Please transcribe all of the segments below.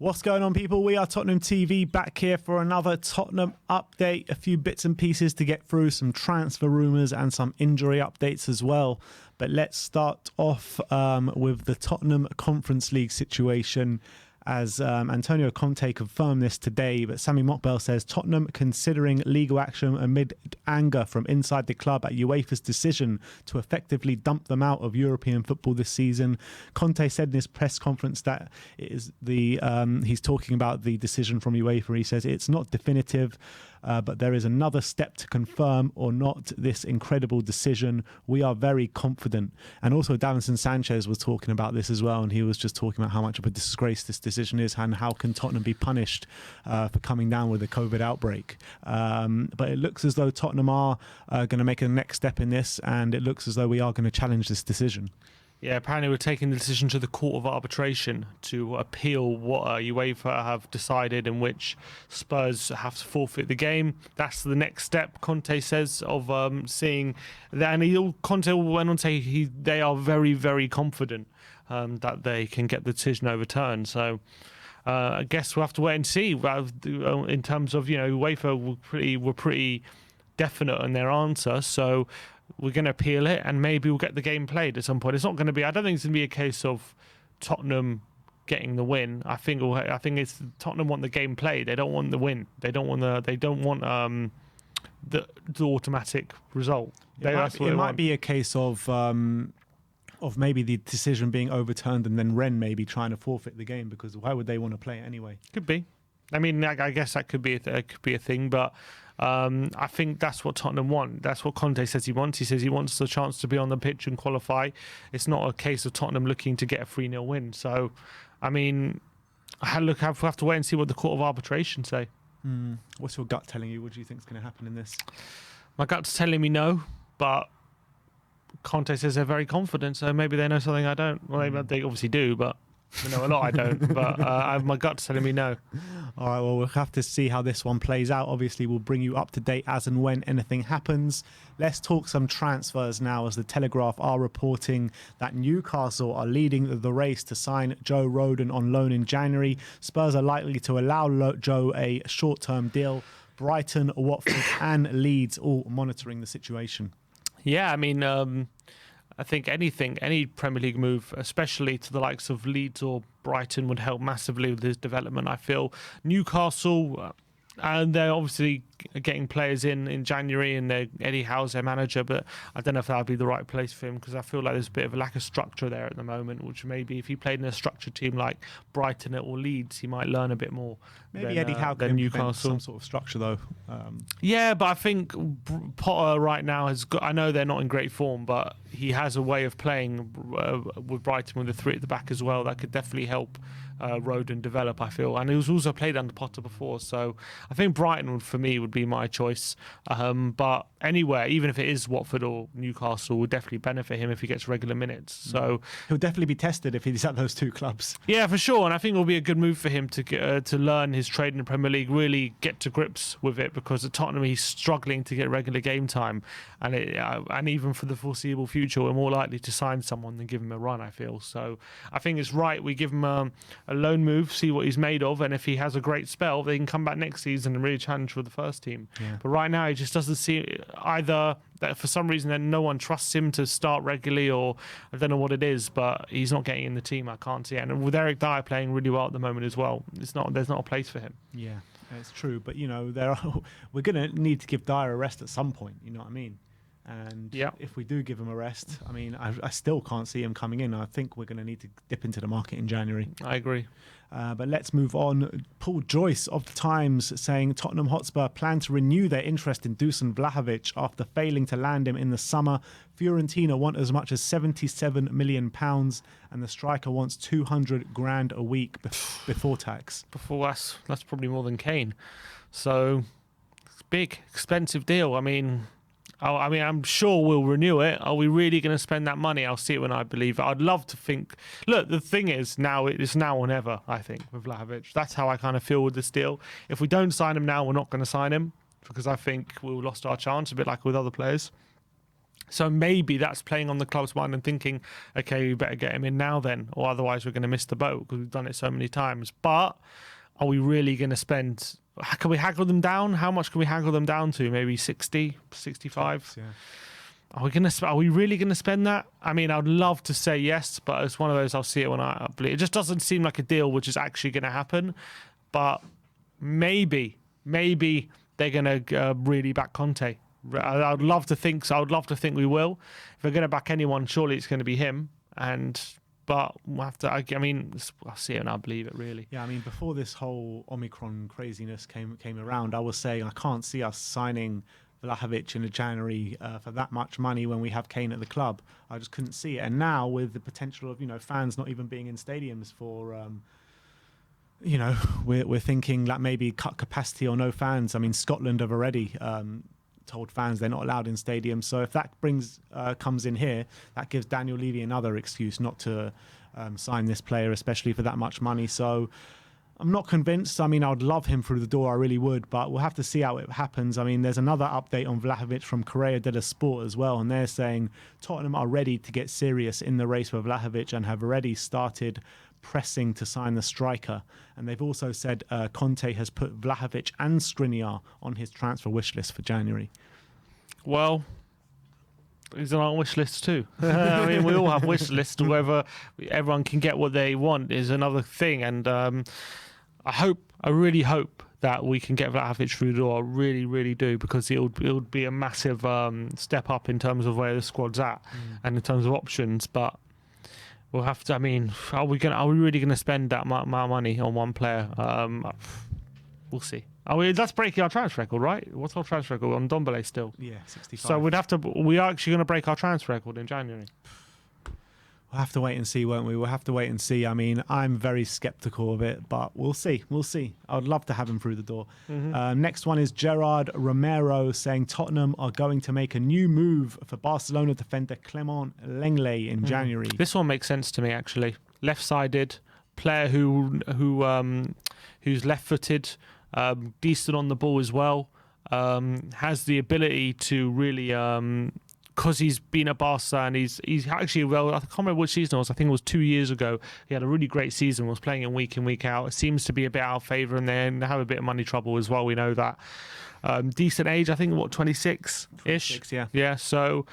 What's going on, people? We are Tottenham TV, back here for another Tottenham update. A few bits and pieces to get through, some transfer rumours and some injury updates as well. But let's start off with the Tottenham Conference League situation, as Antonio Conte confirmed this today. But Sammy Mokbel says Tottenham considering legal action amid anger from inside the club at UEFA's decision to effectively dump them out of European football this season. Conte said in his press conference that it is he's talking about the decision from UEFA. He says it's not definitive, but there is another step to confirm or not this incredible decision. We are very confident. And also Davinson Sanchez was talking about this as well, and he was just talking about how much of a disgrace this decision is and how can Tottenham be punished for coming down with a COVID outbreak. But it looks as though Tottenham are going to make a next step in this, and it looks as though we are going to challenge this decision. Yeah, apparently we're taking the decision to the Court of Arbitration to appeal what UEFA have decided, in which Spurs have to forfeit the game. That's the next step, Conte says, of seeing that. And Conte went on to say they are very, very confident that they can get the decision overturned. So I guess we'll have to wait and see. In terms of, UEFA were pretty definite in their answer. So we're going to appeal it, and maybe we'll get the game played at some point. It's not going to be. I don't think it's going to be a case of Tottenham getting the win. I think it's Tottenham want the game played. They don't want the win. They don't want the automatic result. It might be a case of maybe the decision being overturned and then Rennes maybe trying to forfeit the game, because why would they want to play it anyway? Could be. I mean, I guess that could be a thing, but I think that's what Tottenham want. That's what Conte says he wants. He says he wants the chance to be on the pitch and qualify. It's not a case of Tottenham looking to get a 3-0 win. So, I mean, I have to wait and see what the Court of Arbitration say. What's your gut telling you? What do you think is going to happen in this? My gut's telling me no, but Conte says they're very confident, so maybe they know something I don't. Well, they obviously do, but I know a lot I don't. But my gut's telling me no. All right, well, we'll have to see how this one plays out. Obviously, we'll bring you up to date as and when anything happens. Let's talk some transfers now, as the Telegraph are reporting that Newcastle are leading the race to sign Joe Rodon on loan in January. Spurs are likely to allow Joe a short-term deal. Brighton, Watford and Leeds all monitoring the situation. Yeah, I mean, I think any Premier League move, especially to the likes of Leeds or Brighton, would help massively with his development, I feel. Newcastle, and they're obviously getting players in January, and Eddie Howe's their manager, but I don't know if that would be the right place for him, because I feel like there's a bit of a lack of structure there at the moment, which maybe if he played in a structured team like Brighton or Leeds, he might learn a bit more. Maybe Eddie Howe can implement some sort of structure, though. Yeah, but I think Potter right now has got, I know they're not in great form, but he has a way of playing with Brighton with the three at the back as well that could definitely help Rodon develop, I feel. And he was also played under Potter before, so I think Brighton for me would be my choice. But anywhere, even if it is Watford or Newcastle, would definitely benefit him if he gets regular minutes. So he'll definitely be tested if he's at those two clubs. Yeah, for sure. And I think it will be a good move for him to learn his trade in the Premier League, really get to grips with it, because at Tottenham he's struggling to get regular game time, and even for the foreseeable future we're more likely to sign someone than give him a run, I feel. So I think it's right we give him a loan move, see what he's made of, and if he has a great spell, they can come back next season and really challenge for the first team. Yeah. But right now he just doesn't see either that for some reason then no one trusts him to start regularly, or I don't know what it is, but he's not getting in the team. I can't see it. And with Eric Dyer playing really well at the moment as well, there's not a place for him. Yeah, it's true. But we're going to need to give Dyer a rest at some point. You know what I mean? And if we do give him a rest, I mean, I still can't see him coming in. I think we're going to need to dip into the market in January. I agree. But let's move on. Paul Joyce of the Times saying Tottenham Hotspur plan to renew their interest in Dusan Vlahovic after failing to land him in the summer. Fiorentina want as much as £77 million, and the striker wants 200 grand a week before tax. That's probably more than Kane. So it's a big, expensive deal. I mean, I'm sure we'll renew it. Are we really going to spend that money? I'll see it when I believe it. I'd love to think. Look, the thing is, now it's now or never, I think, with Vlahovic. That's how I kind of feel with this deal. If we don't sign him now, we're not going to sign him, because I think we've lost our chance, a bit like with other players. So maybe that's playing on the club's mind and thinking, okay, we better get him in now then, or otherwise we're going to miss the boat because we've done it so many times. But are we really going to spend... Can we haggle them down? How much can we haggle them down to? Maybe 60, 65? Yeah. Are we really going to spend that? I mean, I'd love to say yes, but it's one of those I'll see it when I believe. It just doesn't seem like a deal which is actually going to happen. But maybe they're going to really back Conte. I'd love to think so. I would love to think we will. If we're going to back anyone, surely it's going to be him. But we'll have to. I mean, I'll see it and I'll believe it. Really. Yeah. I mean, before this whole Omicron craziness came around, I was saying I can't see us signing Vlahovic in January for that much money when we have Kane at the club. I just couldn't see it. And now with the potential of fans not even being in stadiums for. We're thinking that maybe cut capacity or no fans. I mean, Scotland have already told fans they're not allowed in stadiums. So if that comes in here, that gives Daniel Levy another excuse not to sign this player, especially for that much money. So I'm not convinced. I mean, I'd love him through the door. I really would. But we'll have to see how it happens. I mean, there's another update on Vlahovic from Corriere dello Sport as well. And they're saying Tottenham are ready to get serious in the race for Vlahovic and have already started pressing to sign the striker. And they've also said Conte has put Vlahovic and Skriniar on his transfer wish list for January. Well, he's on our wish list too. I mean, we all have wish lists. Whether everyone can get what they want is another thing. And I really hope that we can get Vlahovic through the door. I really, really do, because it would be a massive step up in terms of where the squad's at and in terms of options. But we'll have to. I mean, are we really gonna spend that amount of money on one player? We'll see. That's breaking our transfer record, right? What's our transfer record on Ndombele still? Yeah, 65. So we are actually going to break our transfer record in January. We'll have to wait and see, won't we? We'll have to wait and see. I mean, I'm very sceptical of it, but we'll see. We'll see. I would love to have him through the door. Next one is Gerard Romero saying Tottenham are going to make a new move for Barcelona defender Clement Lenglet in January. This one makes sense to me, actually. Left-sided player who's left-footed, decent on the ball as well, has the ability to really... because he's been at Barca and he's actually, well, I can't remember which season it was. I think it was 2 years ago. He had a really great season, was playing in week out. It seems to be a bit out of favour, and then have a bit of money trouble as well. We know that. Decent age, I think, 26-ish? Yeah. Yeah, so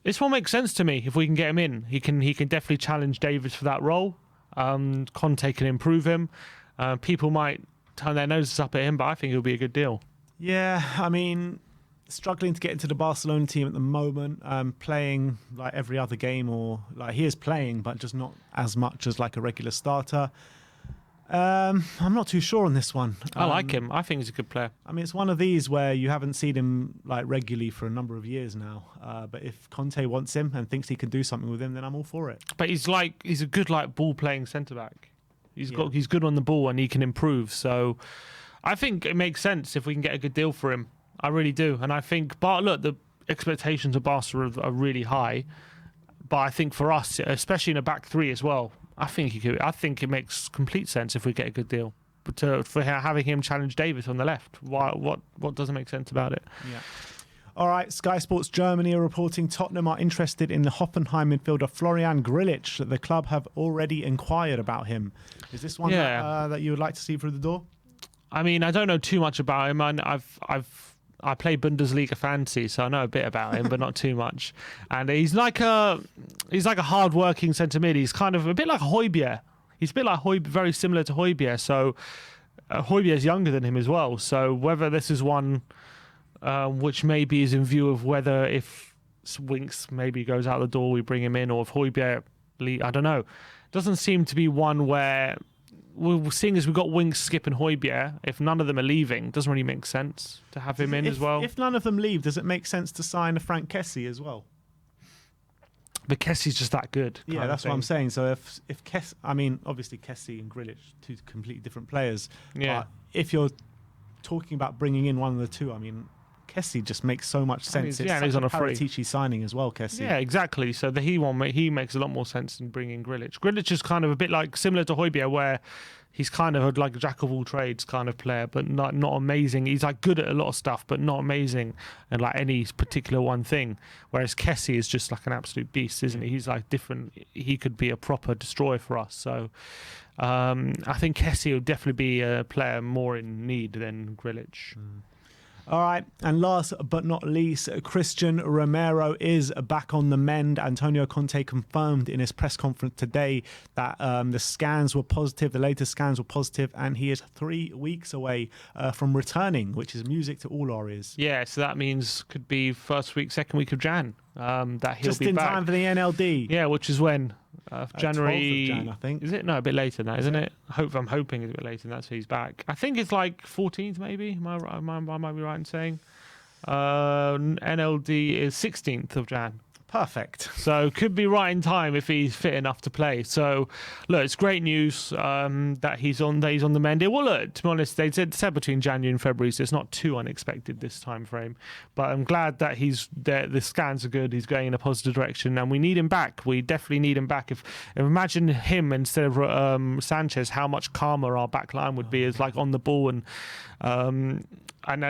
this one makes sense to me if we can get him in. He can definitely challenge Davis for that role. Conte can improve him. People might turn their noses up at him, but I think it'll be a good deal. Yeah, I mean... struggling to get into the Barcelona team at the moment, playing like every other game, or like he is playing, but just not as much as like a regular starter. I'm not too sure on this one. I like him. I think he's a good player. I mean, it's one of these where you haven't seen him like regularly for a number of years now. But if Conte wants him and thinks he can do something with him, then I'm all for it. But he's a good like ball playing centre back. He's good on the ball and he can improve. So I think it makes sense if we can get a good deal for him. I really do. And I think, but look, the expectations of Barca are really high. But I think for us, especially in a back three as well, I think it makes complete sense if we get a good deal. But for having him challenge Davis on the left, what doesn't make sense about it? Yeah. All right, Sky Sports Germany are reporting Tottenham are interested in the Hoffenheim midfielder Florian Grillitsch. The club have already inquired about him. Is this one that you would like to see through the door? I mean, I don't know too much about him. I play Bundesliga fantasy, so I know a bit about him, but not too much. And he's like a hard-working centre mid. He's kind of a bit like Højbjerg. He's a bit like Højbjerg, very similar to Højbjerg. So Højbjerg is younger than him as well. So whether this is one which maybe is in view of whether if Winks maybe goes out the door, we bring him in, or if Højbjerg, I don't know. Doesn't seem to be one where... We're seeing as we've got Winks, Skip and Højbjerg, if none of them are leaving, doesn't really make sense to have him in as well. If none of them leave, does it make sense to sign a Frank Kessie as well? But Kessie's just that good. Yeah, that's what I'm saying. So if Kessie, I mean, obviously Kessie and Grillitsch, two completely different players. Yeah. But if you're talking about bringing in one of the two, I mean, Kessie just makes so much sense. It's he's such on a free Paratici signing as well, Kessie. Yeah, exactly. So he makes a lot more sense than bringing Grillitsch. Grillitsch is kind of a bit like similar to Højbjerg, where he's kind of like a jack of all trades kind of player, but not amazing. He's like good at a lot of stuff, but not amazing and like any particular one thing. Whereas Kessie is just like an absolute beast, isn't he? He's like different. He could be a proper destroyer for us. So I think Kessie would definitely be a player more in need than Grillitsch. All right, and last but not least, Christian Romero is back on the mend. Antonio Conte confirmed in his press conference today that the scans were positive, the latest scans were positive, and he is 3 weeks away from returning, which is music to all our ears. Yeah, so that means could be first week, second week of Jan that he'll just be in back. time for the NLD. Yeah, which is when? January 12th of Jan, I think. Is it? No, a bit later than that, isn't it? I'm hoping it's a bit later than that, so he's back. I think it's like 14th, maybe. Am I right? I might be right in saying. NLD is 16th of Jan. Perfect. So could be right in time if he's fit enough to play. So look, it's great news that he's on the mend. Well, look, to be honest, they said between January and February, so it's not too unexpected this time frame. But I'm glad that he's there. The scans are good. He's going in a positive direction, and we need him back. We definitely need him back. If imagine him instead of Sanchez, how much calmer our back line would be. Is like on the ball and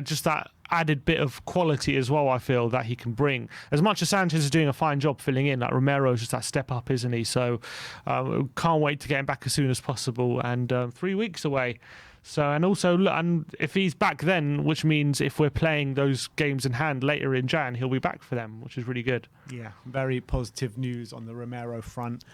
just that added bit of quality as well, I feel, that he can bring. As much as Sanchez is doing a fine job filling in, like Romero's just that step up, isn't he? So can't wait to get him back as soon as possible. And 3 weeks away. So, and also, and if he's back then, which means if we're playing those games in hand later in Jan, he'll be back for them, which is really good. Yeah, very positive news on the Romero front.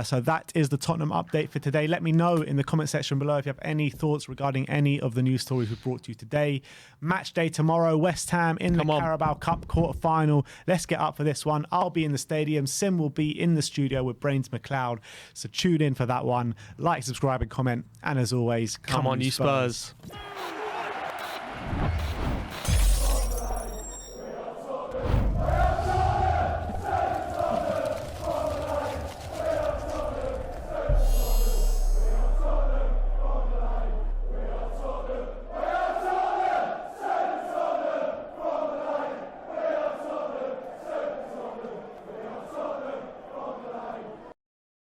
So that is the Tottenham update for today. Let me know in the comment section below if you have any thoughts regarding any of the news stories we brought to you today. Match day tomorrow, West Ham in the Carabao Cup quarter-final. Let's get up for this one. I'll be in the stadium. Sim will be in the studio with Brains McLeod. So tune in for that one. Like, subscribe and comment. And as always, come on, you Spurs.